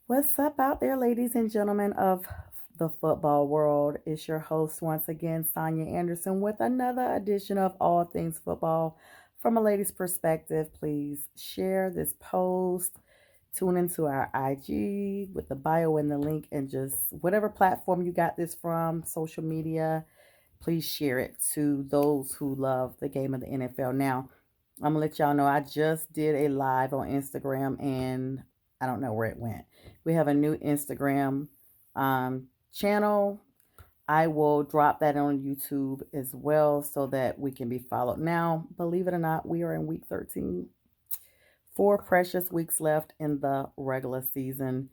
What's up out there, ladies and gentlemen of the football world? It's your host once again, Sonia Anderson, with another edition of All Things Football. From a lady's perspective, please share this post, tune into our IG with the bio and the link, and just whatever platform you got this from, social media, please share it to those who love the game of the NFL. Now, I'm gonna let y'all know I just did a live on Instagram and I don't know where it went. We have a new Instagram channel. I will drop that on YouTube as well so that we can be followed. Now, believe it or not, we are in week 13. 4 precious weeks left in the regular season.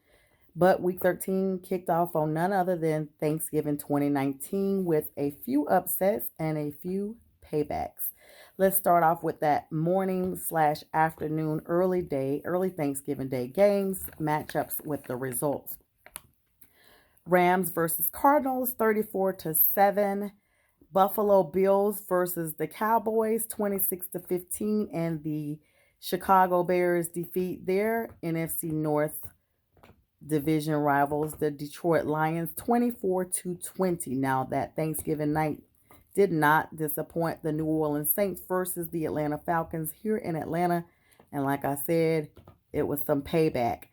But week 13 kicked off on none other than Thanksgiving 2019 with a few upsets and a few paybacks. Let's start off with that morning slash afternoon early Thanksgiving Day games, matchups with the results. Rams versus Cardinals 34-7. Buffalo Bills versus the Cowboys 26-15. And the Chicago Bears defeat their NFC North division rivals, the Detroit Lions, 24-20. Now, that Thanksgiving night did not disappoint. The New Orleans Saints versus the Atlanta Falcons here in Atlanta. And like I said, it was some payback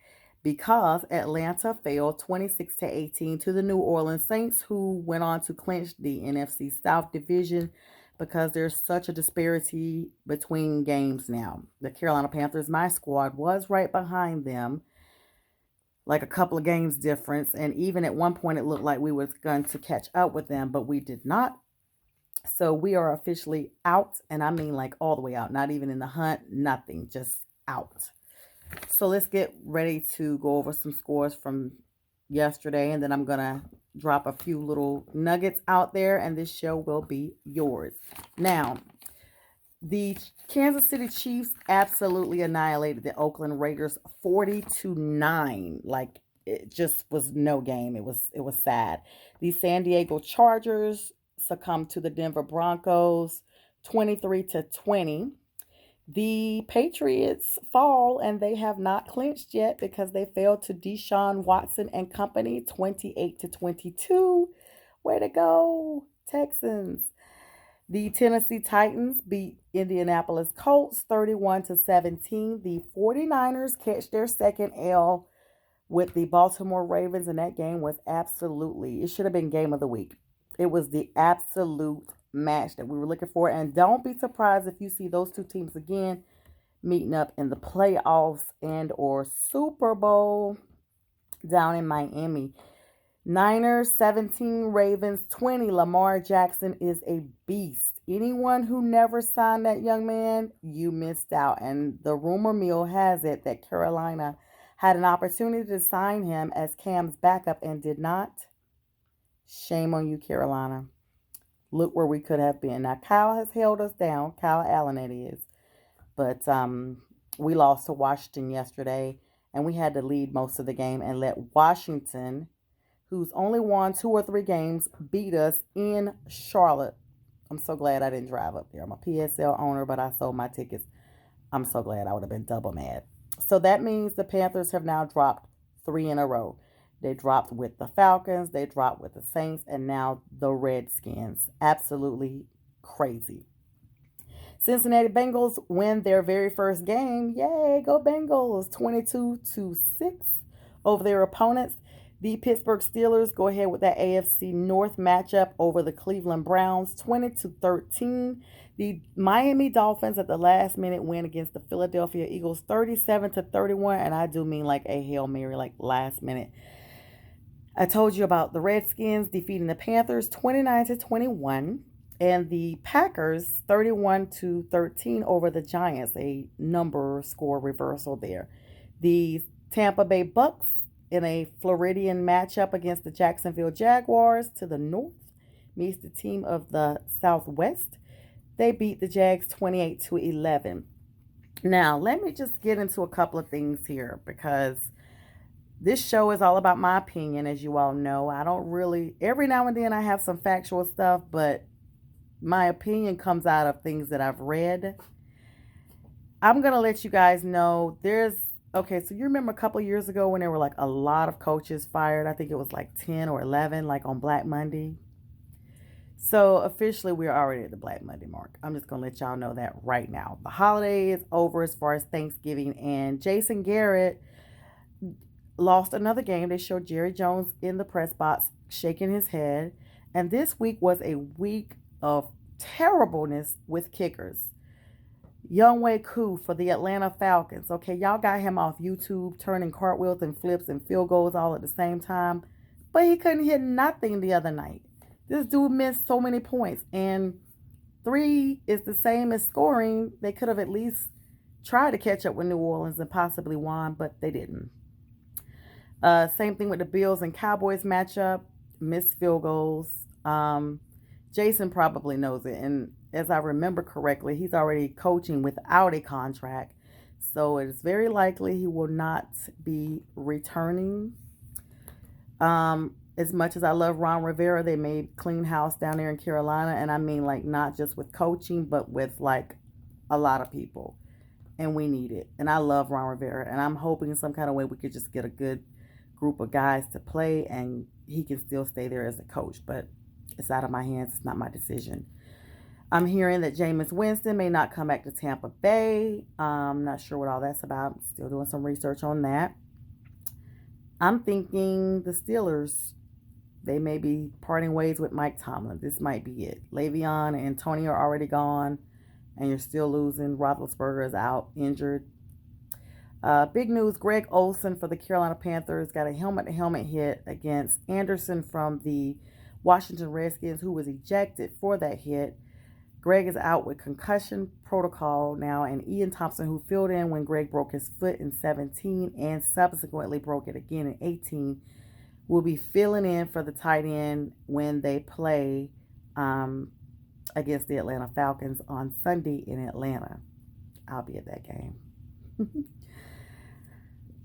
because Atlanta fell 26-18 to the New Orleans Saints, who went on to clinch the NFC South division because there's such a disparity between games now. The Carolina Panthers, my squad, was right behind them, like a couple of games difference. And even at one point, it looked like we was going to catch up with them, but we did not. So we are officially out. And I mean like all the way out, not even in the hunt, nothing, just out. So let's get ready to go over some scores from yesterday. And then I'm going to drop a few little nuggets out there and this show will be yours. Now, the Kansas City Chiefs absolutely annihilated the Oakland Raiders 40-9. Like, it just was no game. It was sad. The San Diego Chargers succumbed to the Denver Broncos 23-20. The Patriots fall and they have not clinched yet because they fell to Deshaun Watson and company 28-22. Way to go, Texans. The Tennessee Titans beat Indianapolis Colts 31-17. The 49ers catch their second L with the Baltimore Ravens, and that game was absolutely, it should have been game of the week. It was the absolute match that we were looking for. And don't be surprised if you see those two teams again meeting up in the playoffs and or Super Bowl down in Miami. Niners 17, Ravens 20. Lamar Jackson is a beast. Anyone who never signed that young man, you missed out. And the rumor mill has it that Carolina had an opportunity to sign him as Cam's backup and did not. Shame on you, Carolina. Look where we could have been. Now, Kyle has held us down. Kyle Allen, it is. But we lost to Washington yesterday, and we had to lead most of the game and let Washington, who's only won 2 or 3 games, beat us in Charlotte. I'm so glad I didn't drive up there. I'm a PSL owner, but I sold my tickets. I'm so glad. I would have been double mad. So that means the Panthers have now dropped 3 in a row. They dropped with the Falcons, they dropped with the Saints, and now the Redskins. Absolutely crazy. Cincinnati Bengals win their very first game. Yay, go Bengals. 22-6 over their opponents. The Pittsburgh Steelers go ahead with that AFC North matchup over the Cleveland Browns, 20-13. The Miami Dolphins at the last minute win against the Philadelphia Eagles, 37-31. And I do mean like a Hail Mary, like last minute. I told you about the Redskins defeating the Panthers 29-21 and the Packers 31-13 over the Giants, a number score reversal there. The Tampa Bay Bucks in a Floridian matchup against the Jacksonville Jaguars to the north meets the team of the Southwest. They beat the Jags 28-11. Now, let me just get into a couple of things here because this show is all about my opinion, as you all know. I don't really, every now and then I have some factual stuff, but my opinion comes out of things that I've read. I'm going to let you guys know there's Okay, so you remember a couple of years ago when there were like a lot of coaches fired? I think it was like 10 or 11, like on Black Monday. So officially, we're already at the Black Monday mark. I'm just gonna let y'all know that right now. The holiday is over as far as Thanksgiving, and Jason Garrett lost another game. They showed Jerry Jones in the press box shaking his head, and this week was a week of terribleness with kickers. Younghoe Koo for the Atlanta Falcons. Okay, y'all got him off YouTube turning cartwheels and flips and field goals all at the same time, but he couldn't hit nothing the other night. This dude missed so many points, and three is the same as scoring. They could have at least tried to catch up with New Orleans and possibly won, but they didn't. Same thing with the Bills and Cowboys matchup. Missed field goals. Jason probably knows it, and as I remember correctly, he's already coaching without a contract, so it is very likely he will not be returning. As much as I love Ron Rivera, they made clean house down there in Carolina, and I mean like not just with coaching, but with like a lot of people, and we need it. And I love Ron Rivera, and I'm hoping in some kind of way we could just get a good group of guys to play, and he can still stay there as a coach. But it's out of my hands. It's not my decision. I'm hearing that Jameis Winston may not come back to Tampa Bay. I'm not sure what all that's about. I'm still doing some research on that. I'm thinking the Steelers, they may be parting ways with Mike Tomlin. This might be it. Le'Veon and Tony are already gone, and you're still losing. Roethlisberger is out, injured. Big news, Greg Olsen for the Carolina Panthers got a helmet-to-helmet hit against Anderson from the Washington Redskins, who was ejected for that hit. Greg is out with concussion protocol now, and Ian Thompson, who filled in when Greg broke his foot in 17 and subsequently broke it again in 18, will be filling in for the tight end when they play against the Atlanta Falcons on Sunday in Atlanta. I'll be at that game.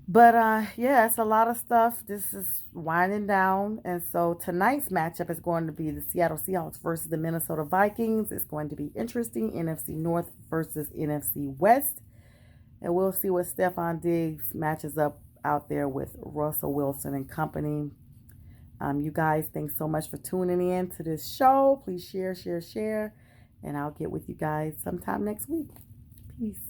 But yeah, it's a lot of stuff. This is winding down. And so tonight's matchup is going to be the Seattle Seahawks versus the Minnesota Vikings. It's going to be interesting. NFC North versus NFC West. And we'll see what Stefon Diggs matches up out there with Russell Wilson and company. You guys, thanks so much for tuning in to this show. Please share. And I'll get with you guys sometime next week. Peace.